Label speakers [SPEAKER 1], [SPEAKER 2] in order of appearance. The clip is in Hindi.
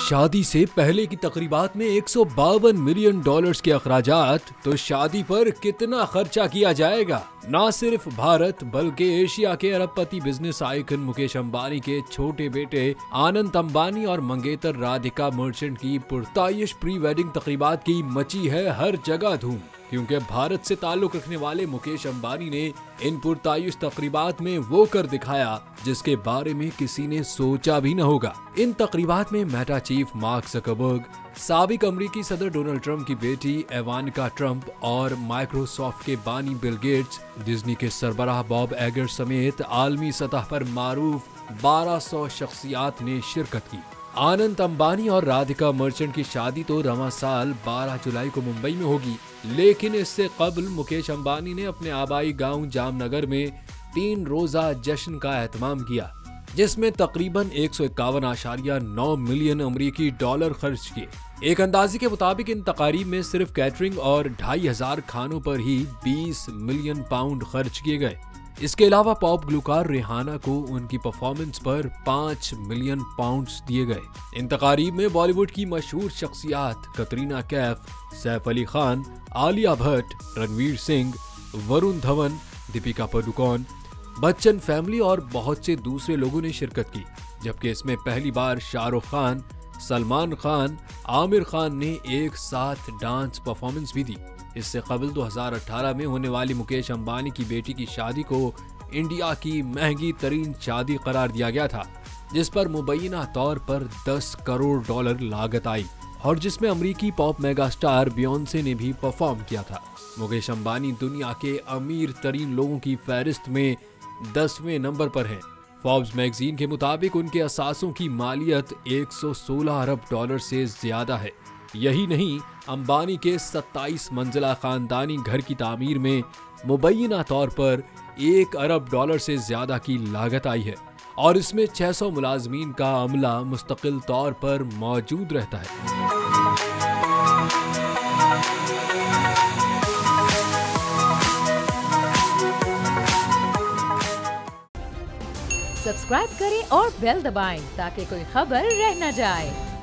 [SPEAKER 1] शादी से पहले की तकरीबात में 152 मिलियन डॉलर्स के अखराजात, तो शादी पर कितना खर्चा किया जाएगा। न सिर्फ भारत बल्कि एशिया के अरबपति बिजनेस आइकन मुकेश अंबानी के छोटे बेटे आनंद अंबानी और मंगेतर राधिका मर्चेंट की पुरताइश प्री वेडिंग तकरीबात की मची है हर जगह धूम, क्योंकि भारत से ताल्लुक रखने वाले मुकेश अंबानी ने इन पुरताइश तकरीबात में वो कर दिखाया जिसके बारे में किसी ने सोचा भी न होगा। इन तकरीबात में मेटा चीफ मार्क ज़करबर्ग, साबिक अमरीकी सदर डोनाल्ड ट्रंप की बेटी इवानका ट्रंप और माइक्रोसॉफ्ट के बानी बिल गेट्स, डिज्नी के सरबराह बॉब एगर समेत आलमी सतह पर मारूफ 1200 शख्सियात ने शिरकत की। आनंद अंबानी और राधिका मर्चेंट की शादी तो रवां साल 12 जुलाई को मुंबई में होगी, लेकिन इससे कबल मुकेश अंबानी ने अपने आबाई गांव जामनगर में 3 रोजा जश्न का एहतमाम किया, जिसमें तकरीबन 151.9 मिलियन अमरीकी डॉलर खर्च किए। एक अंदाजे के मुताबिक इन तकारीब में सिर्फ कैटरिंग और 2500 खानों पर ही 20 मिलियन पाउंड खर्च किए गए। इसके अलावा पॉप ग्लूकार रिहाना को उनकी परफॉर्मेंस पर 5 मिलियन पाउंड्स दिए गए। इन तकारीब में बॉलीवुड की मशहूर शख्सियात कतरीना कैफ, सैफ अली खान, आलिया भट्ट, रणवीर सिंह, वरुण धवन, दीपिका पादुकोण, बच्चन फैमिली और बहुत से दूसरे लोगों ने शिरकत की, जबकि इसमें पहली बार शाहरुख खान, सलमान खान, आमिर खान ने एक साथ डांस परफॉर्मेंस भी दी। इससे कबल 2018 में होने वाली मुकेश अंबानी की बेटी की शादी को इंडिया की महंगी तरीन शादी करार दिया गया था, जिस पर मुबैना तौर पर 10 करोड़ डॉलर लागत आई और जिसमें अमरीकी पॉप मेगा स्टार बियोंसे ने भी परफॉर्म किया था। मुकेश अंबानी दुनिया के अमीर तरीन लोगों की फहरिस्त में 10वें नंबर पर हैं। फोर्ब्स मैगजीन के मुताबिक उनके असासों की मालियत 116 अरब डॉलर से ज्यादा है। यही नहीं, अंबानी के 27 मंजिला खानदानी घर की तामीर में मुबैना तौर पर 1 अरब डॉलर से ज्यादा की लागत आई है और इसमें 600 मुलाजमीन का अमला मुस्तकिल तौर पर मौजूद रहता है।
[SPEAKER 2] सब्सक्राइब करें और बेल दबाएं ताकि कोई खबर रह न जाए।